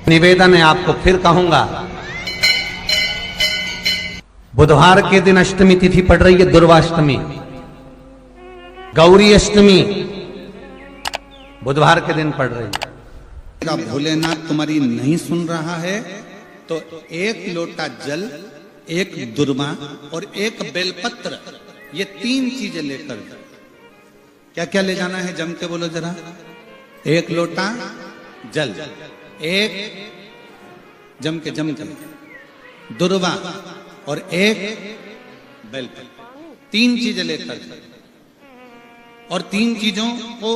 निवेदन है आपको फिर कहूंगा, बुधवार के दिन अष्टमी तिथि पड़ रही है, दुर्वाष्टमी, गौरी अष्टमी बुधवार के दिन पड़ रही है। भोलेनाथ तुम्हारी नहीं सुन रहा है तो एक लोटा जल, एक दुर्वा और एक बेलपत्र, ये 3 चीजें लेकर, क्या क्या ले जाना है जम के बोलो जरा। एक लोटा जल, एक जम के दुर्वा और एक बेलपत्र, 3 चीजें लेकर, और 3 चीजों को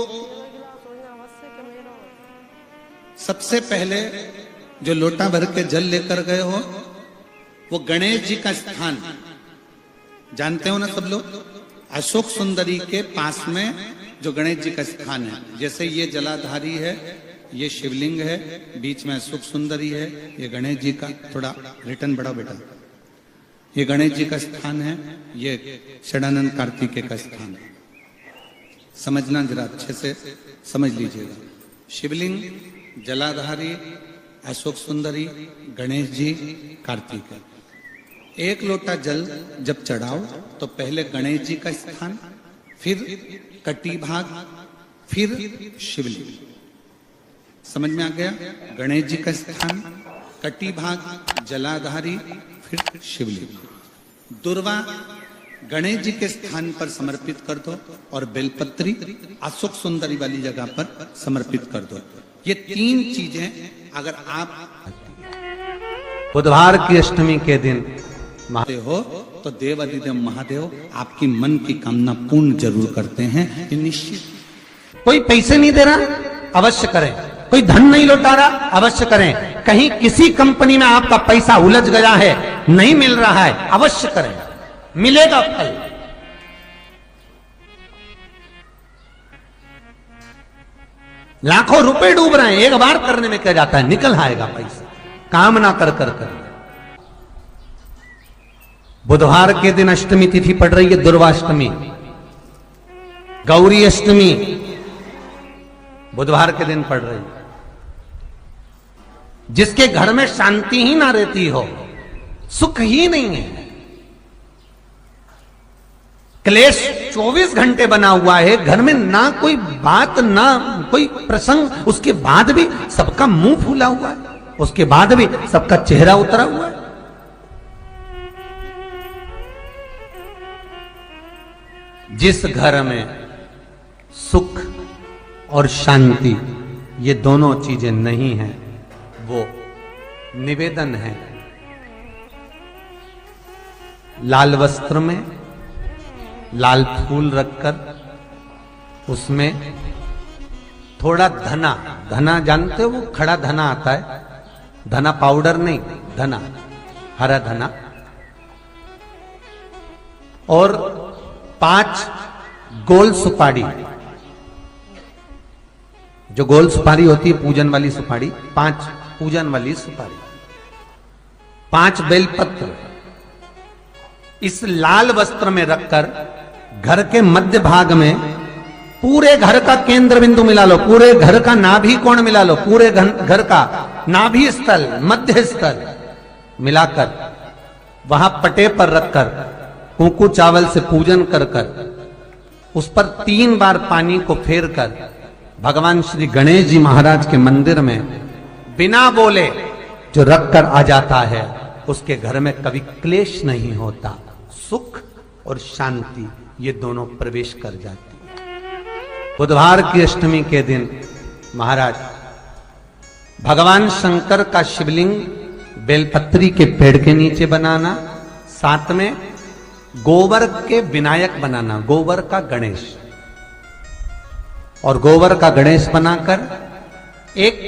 सबसे पहले जो लोटा भर के जल लेकर गए हो वो गणेश जी का स्थान जानते हो ना सब लोग, अशोक सुंदरी के पास में जो गणेश जी का स्थान है, जैसे ये जलाधारी है, ये शिवलिंग है, बीच में अशोक सुंदरी है, ये गणेश जी का, थोड़ा रिटर्न बढ़ाओ बेटा, ये गणेश जी का स्थान है, ये षडानंद कार्तिकेय का स्थान है। समझना जरा अच्छे से समझ लीजिएगा। शिवलिंग, जलाधारी, अशोक सुंदरी, गणेश जी, कार्तिकेय। एक लोटा जल जब चढ़ाओ तो पहले गणेश जी का स्थान, फिर कटी भाग, फिर शिवलिंग। समझ में आ गया? गणेश जी का स्थान, कटी भाग, जलाधारी, फिर शिवलिंग। दुर्वा गणेश जी के स्थान पर समर्पित कर दो और बेलपत्री अशोक सुंदरी वाली जगह पर समर्पित कर दो। ये 3 चीजें अगर आप बुधवार की अष्टमी के दिन हो तो देवाधिदेव महादेव आपकी मन की कामना पूर्ण जरूर करते हैं, ये निश्चित। कोई पैसे नहीं दे रहा, अवश्य करें। कोई धन नहीं लौटा रहा, अवश्य करें। कहीं किसी कंपनी में आपका पैसा उलझ गया है, नहीं मिल रहा है, अवश्य करें, मिलेगा फल। लाखों रुपए डूब रहे हैं, एक बार करने में क्या जाता है, निकल आएगा पैसा, काम ना कर कर कर। बुधवार के दिन अष्टमी तिथि पड़ रही है, दुर्वाष्टमी, गौरी अष्टमी बुधवार के दिन पड़ रही है। जिसके घर में शांति ही ना रहती हो, सुख ही नहीं है, क्लेश 24 घंटे बना हुआ है घर में, ना कोई बात ना कोई प्रसंग, उसके बाद भी सबका मुंह फूला हुआ है, उसके बाद भी सबका चेहरा उतरा हुआ है। जिस घर में सुख और शांति ये दोनों चीजें नहीं हैं, वो निवेदन है लाल वस्त्र में लाल फूल रखकर उसमें थोड़ा धना, धना जानते हो वो खड़ा धना आता है, धना पाउडर नहीं, धना, हरा धना, और 5 गोल सुपारी, जो गोल सुपारी होती है पूजन वाली सुपारी, 5 पूजन वाली सुपारी, 5 बेलपत्र इस लाल वस्त्र में रखकर घर के मध्य भाग में पूरे घर का केंद्र बिंदु मिला लो, पूरे घर का नाभि कोण मिला लो, पूरे घर का नाभि स्थल, मध्य स्थल मिलाकर वहां पटे पर रखकर कुंकू चावल से पूजन कर कर उस पर 3 बार पानी को फेर कर भगवान श्री गणेश जी महाराज के मंदिर में बिना बोले जो रखकर आ जाता है, उसके घर में कभी क्लेश नहीं होता, सुख और शांति ये दोनों प्रवेश कर जाती। बुधवार की अष्टमी के दिन महाराज भगवान शंकर का शिवलिंग बेलपत्री के पेड़ के नीचे बनाना, साथ में गोबर के विनायक बनाना, गोबर का गणेश, और गोबर का गणेश बनाकर एक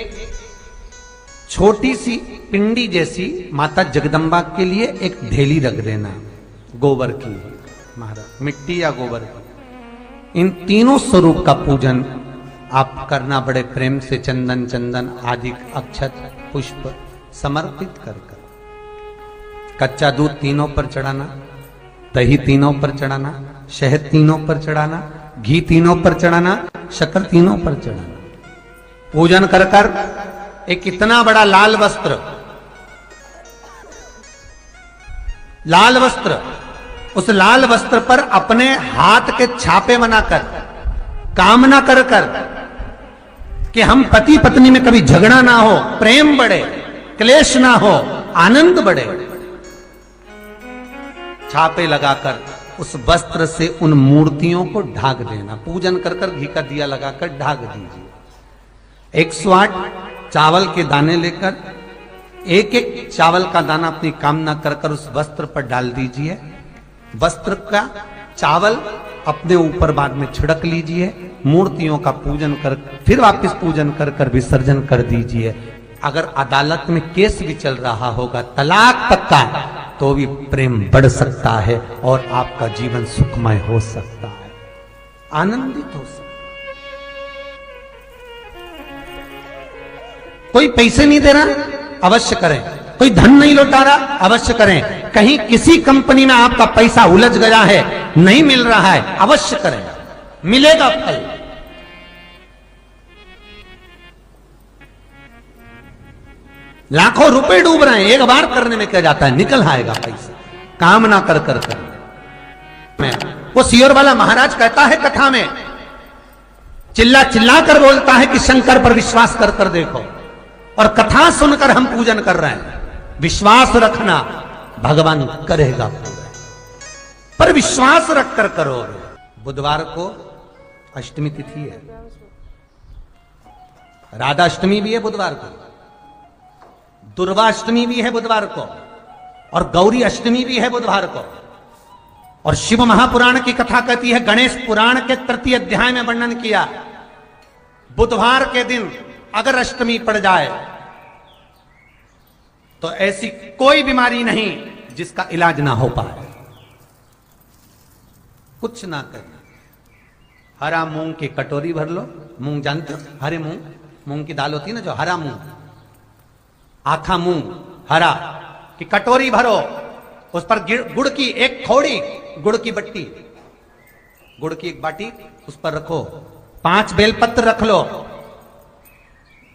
छोटी सी पिंडी जैसी माता जगदम्बा के लिए एक ढेली रख देना, गोबर की, महाराज मिट्टी या गोबर की। इन तीनों स्वरूप का पूजन आप करना बड़े प्रेम से, चंदन चंदन आदि अक्षत पुष्प समर्पित कर कर, कच्चा दूध तीनों पर चढ़ाना, दही तीनों पर चढ़ाना, शहद तीनों पर चढ़ाना, घी तीनों पर चढ़ाना, शक्कर तीनों पर चढ़ाना। पूजन कर कर एक इतना बड़ा लाल वस्त्र, लाल वस्त्र, उस लाल वस्त्र पर अपने हाथ के छापे बनाकर कामना कर कर कि हम पति पत्नी में कभी झगड़ा ना हो, प्रेम बढ़े, क्लेश ना हो, आनंद बढ़े, छापे लगाकर उस वस्त्र से उन मूर्तियों को ढाक देना। पूजन कर कर घी का दिया लगाकर ढाक दीजिए। 108 चावल के दाने लेकर एक एक चावल का दाना अपनी कामना कर कर उस वस्त्र पर डाल दीजिए। वस्त्र का चावल अपने ऊपर बाद में छिड़क लीजिए। मूर्तियों का पूजन कर फिर वापस पूजन कर कर विसर्जन कर दीजिए। अगर अदालत में केस भी चल रहा होगा तलाक तक का, तो भी प्रेम बढ़ सकता है और आपका जीवन सुखमय हो सकता है, आनंदित हो सकता है। कोई पैसे नहीं दे रहा, अवश्य करें। कोई धन नहीं लौटा रहा, अवश्य करें। कहीं किसी कंपनी में आपका पैसा उलझ गया है, नहीं मिल रहा है, अवश्य करें, मिलेगा फल। लाखों रुपए डूब रहे हैं, एक बार करने में क्या जाता है, निकल आएगा पैसा, कामना कर कर कर। वो सियोर वाला महाराज कहता है कथा में, चिल्ला चिल्ला कर बोलता है कि शंकर पर विश्वास कर कर देखो, और कथा सुनकर हम पूजन कर रहे हैं। विश्वास रखना, भगवान करेगा पूरा, पर विश्वास रख कर करोगे। बुधवार को अष्टमी तिथि है, राधा अष्टमी भी है बुधवार को, दुर्गा अष्टमी भी है बुधवार को, और गौरी अष्टमी भी है बुधवार को। और शिव महापुराण की कथा कहती है, गणेश पुराण के 3 अध्याय में वर्णन किया, बुधवार के दिन अगर अष्टमी पड़ जाए तो ऐसी कोई बीमारी नहीं जिसका इलाज ना हो पाए। कुछ ना करें, हरा मूंग की कटोरी भर लो, मूंग जानते हो, हरे मूंग, मूंग की दाल होती है ना जो, हरा मूंग, आखा मूंग हरा की कटोरी भरो, उस पर गुड़ की एक थोड़ी, गुड़ की बट्टी, गुड़ की एक बाटी उस पर रखो, 5 बेलपत्र रख लो।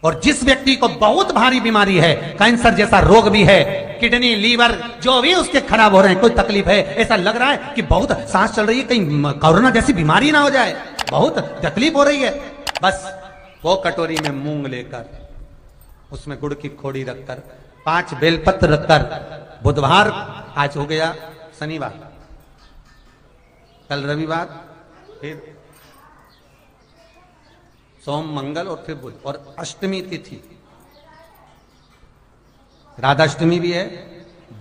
और जिस व्यक्ति को बहुत भारी बीमारी है, कैंसर जैसा रोग भी है, किडनी, लीवर जो भी उसके खराब हो रहे हैं, कोई तकलीफ है, ऐसा लग रहा है कि बहुत सांस चल रही है, कहीं कोरोना जैसी बीमारी ना हो जाए, बहुत तकलीफ हो रही है, बस वो कटोरी में मूंग लेकर उसमें गुड़ की खोड़ी रखकर 5 बेलपत्र रखकर, बुधवार आज हो गया शनिवार, कल रविवार, फिर सोम मंगल और फिर बुध, और अष्टमी तिथि, राधाष्टमी भी है,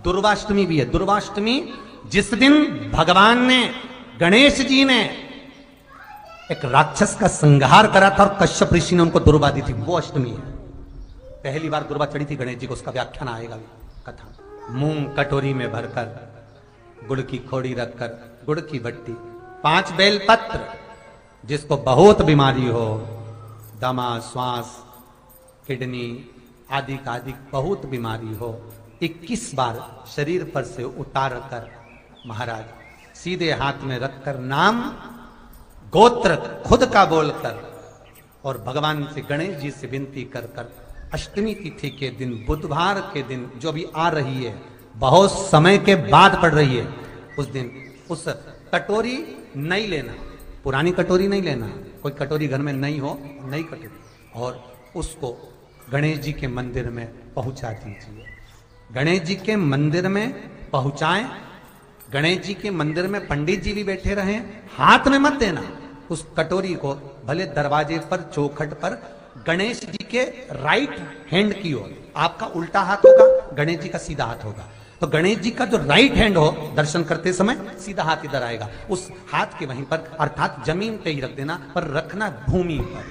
दुर्वाष्टमी भी है। दुर्वाष्टमी जिस दिन भगवान ने, गणेश जी ने एक राक्षस का संहार करा था और कश्यप ऋषि ने उनको दुर्वा दी थी, वो अष्टमी है। पहली बार दुर्वा चढ़ी थी गणेश जी को, उसका व्याख्यान आएगा कथा। मूंग कटोरी में भरकर, गुड़ की खोड़ी रखकर, गुड़ की बट्टी, 5 बेलपत्र, जिसको बहुत बीमारी हो, दमा, श्वास, किडनी आदि का आदि बहुत बीमारी हो, 21 बार शरीर पर से उतार कर महाराज सीधे हाथ में रखकर नाम गोत्र खुद का बोलकर और भगवान से, गणेश जी से विनती कर कर अष्टमी तिथि के दिन, बुधवार के दिन जो भी आ रही है, बहुत समय के बाद पड़ रही है, उस दिन उस कटोरी नहीं लेना, पुरानी कटोरी नहीं लेना, कोई कटोरी घर में नहीं हो, नई कटोरी, और उसको गणेश जी के मंदिर में पहुंचा दीजिए। गणेश जी के मंदिर में पहुंचाएं, गणेश जी के मंदिर में पंडित जी भी बैठे रहें, हाथ में मत देना उस कटोरी को, भले दरवाजे पर, चौखट पर, गणेश जी के राइट हैंड की ओर, आपका उल्टा हाथ होगा, गणेश जी का सीधा हाथ होगा, तो गणेश जी का जो राइट हैंड हो, दर्शन करते समय सीधा हाथ इधर आएगा, उस हाथ के वहीं पर, अर्थात जमीन पे ही रख देना, पर रखना भूमि पर।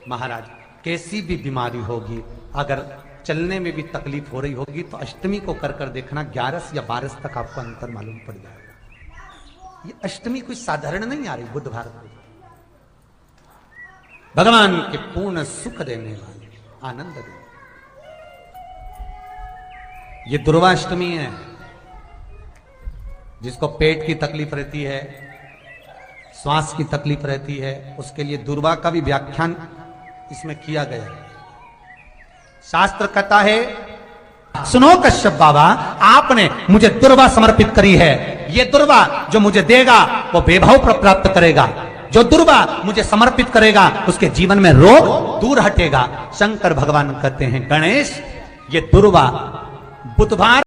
महाराज कैसी भी बीमारी होगी, अगर चलने में भी तकलीफ हो रही होगी, तो अष्टमी को कर कर देखना, 11 या 12 तक आपको अंतर मालूम पड़ जाएगा। ये अष्टमी कोई साधारण नहीं आ रही, बुधवार को भगवान के पूर्ण सुख देने वाले, आनंद देने, ये दुर्वाष्टमी है। जिसको पेट की तकलीफ रहती है, श्वास की तकलीफ रहती है, उसके लिए दुर्वा का भी व्याख्यान इसमें किया गया है। शास्त्र कहता है, सुनो कश्यप बाबा, आपने मुझे दुर्वा समर्पित करी है। ये दुर्वा जो मुझे देगा वो वैभव प्राप्त करेगा। जो दुर्वा मुझे समर्पित करेगा उसके जीवन में रोग दूर हटेगा। शंकर भगवान कहते हैं, गणेश ये दुर्वा बुधवार